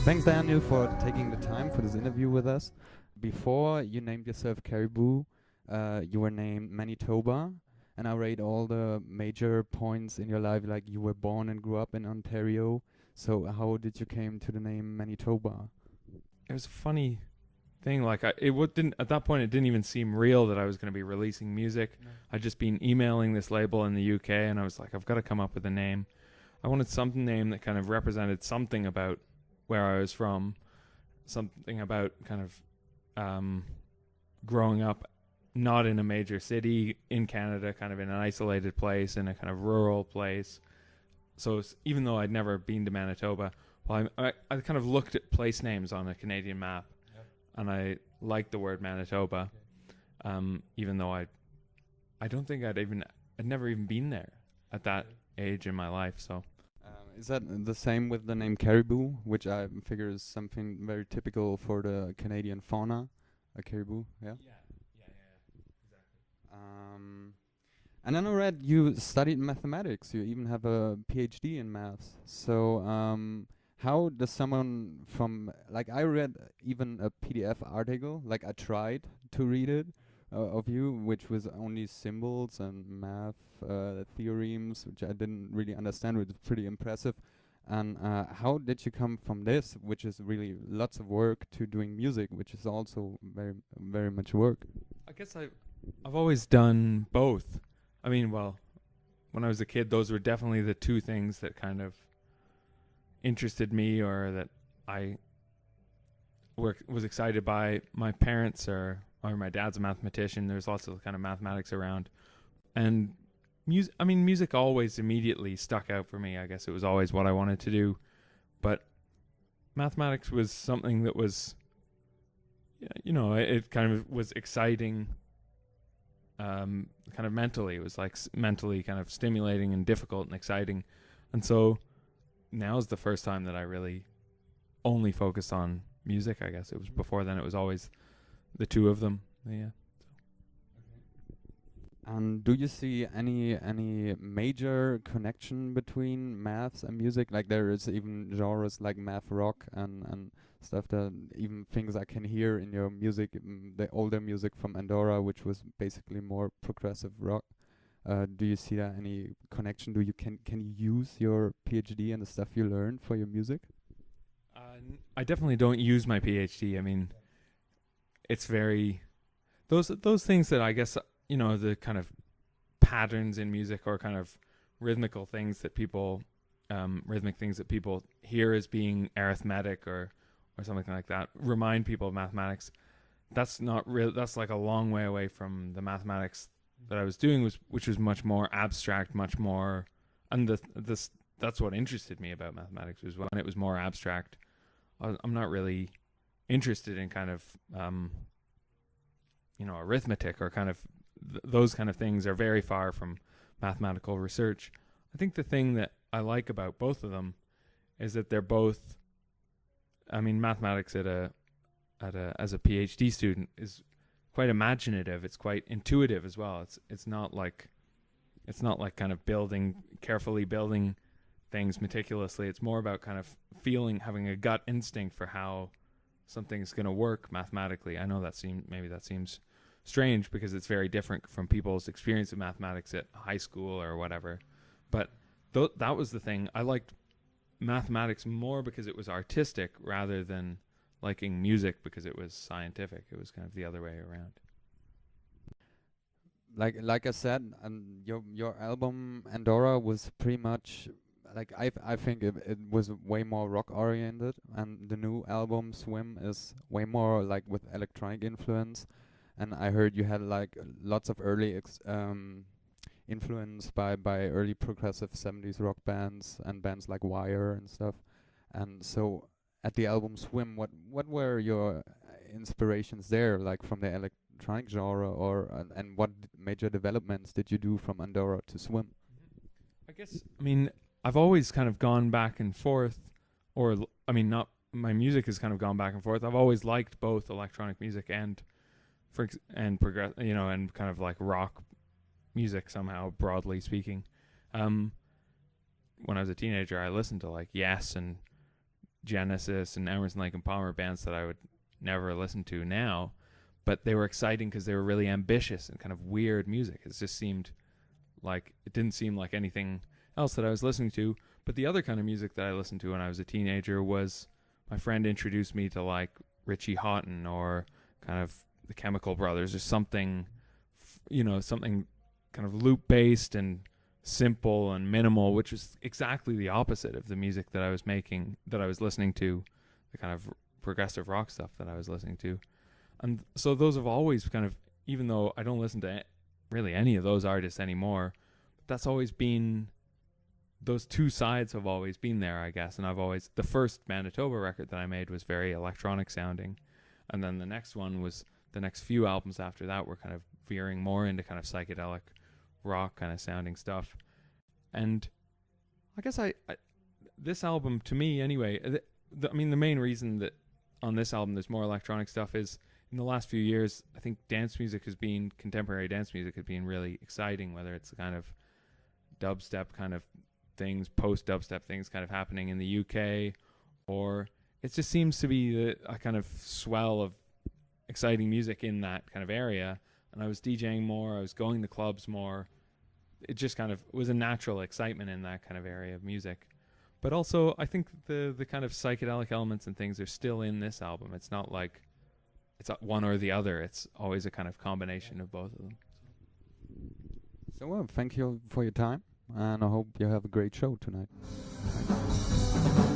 Thanks, Daniel, for taking the time for this interview with us. Before you named yourself Caribou, you were named Manitoba, and I rate all the major points in your life, like you were born and grew up in Ontario. So how did you came to the name Manitoba? It was a funny thing. Like didn't at that point it didn't even seem real that I was going to be releasing music. No. I'd just been emailing this label in the UK, and I was like, I've got to come up with a name. I wanted some name that kind of represented something about where I was from, something about kind of growing up not in a major city in Canada, kind of in an isolated place, in a kind of rural place. So even though I'd never been to Manitoba, well, I kind of looked at place names on a Canadian map, and I liked the word Manitoba, even though I don't think I'd never even been there at that age in my life. So Is that the same with the name Caribou, which I figure is something very typical for the Canadian fauna, a caribou, yeah? Um, and then I read you studied mathematics. You even have a PhD in maths. So, how does someone from like I read even a PDF article, like I tried to read it of you, which was only symbols and math theorems, which I didn't really understand, which is pretty impressive. And how did you come from this, which is really lots of work, to doing music, which is also very much work? I guess I've always done both. I mean, well, when I was a kid, those were definitely the two things that kind of interested me, or that I was excited by. My parents or my dad's a mathematician. There's lots of kind of mathematics around, and music always immediately stuck out for me. I guess it was always what I wanted to do, but mathematics was something that was, it kind of was exciting. Kind of mentally, it was like mentally kind of stimulating and difficult and exciting, and so now's the first time that I really only focused on music. I guess it was before then. It was always the two of them. Yeah. And do you see any major connection between maths and music? Like there is even genres like math rock and stuff, that even things I can hear in your music, the older music from Andorra, which was basically more progressive rock. Do you see that any connection? Can you use your PhD and the stuff you learned for your music? I definitely don't use my PhD. I mean, it's very those things that I guess the kind of patterns in music, or kind of rhythmical things that people rhythmic things that people hear as being arithmetic or something like that, remind people of mathematics. That's not real. That's like a long way away from the mathematics that I was doing, which was much more abstract, much more, and that's what interested me about mathematics, was when it was more abstract. I'm not really interested in kind of arithmetic, or kind of those kind of things are very far from mathematical research. I think the thing that I like about both of them is that they're both, I mean, mathematics as a PhD student is quite imaginative. It's quite intuitive as well. It's not like kind of carefully building things meticulously. It's more about kind of having a gut instinct for how something's going to work mathematically. I know that seems strange, because it's very different from people's experience of mathematics at high school or whatever. But that was the thing. I liked mathematics more because it was artistic, rather than liking music because it was scientific. It was kind of the other way around. Like I said, your album Andorra was pretty much like I think it was way more rock oriented, and the new album Swim is way more like with electronic influence. And I heard you had like lots of early influence by early progressive 70s rock bands and bands like Wire and stuff. And so at the album Swim, what were your inspirations there, like from the electronic genre, or and what major developments did you do from Andorra to Swim? I guess, I mean, I've always kind of gone back and forth, I mean, not my music has kind of gone back and forth. I've always liked both electronic music and progress, and kind of like rock music somehow, broadly speaking. When I was a teenager, I listened to like Yes and Genesis and Emerson, Lake and Palmer, bands that I would never listen to now, but they were exciting because they were really ambitious and kind of weird music. It just seemed like, it didn't seem like anything else that I was listening to. But the other kind of music that I listened to when I was a teenager was, my friend introduced me to like Richie Houghton or kind of the Chemical Brothers or something, something kind of loop based and simple and minimal, which was exactly the opposite of the music that I was making, that I was listening to, the kind of progressive rock stuff that I was listening to. And so those have always kind of, even though I don't listen to really any of those artists anymore, that's always been, those two sides have always been there, I guess. And I've always, the first Manitoba record that I made was very electronic sounding. And then the next one was, the next few albums after that were kind of veering more into kind of psychedelic rock kind of sounding stuff. And I guess this album, to me anyway, the main reason that on this album there's more electronic stuff is, in the last few years, I think contemporary dance music has been really exciting, whether it's the kind of dubstep kind of things, post-dubstep things kind of happening in the UK, or it just seems to be a kind of swell of exciting music in that kind of area. And I was DJing more, I was going to clubs more. It just kind of was a natural excitement in that kind of area of music. But also, I think the kind of psychedelic elements and things are still in this album. It's not like it's one or the other. It's always a kind of combination of both of them. So, thank you for your time, and I hope you have a great show tonight. Thank you.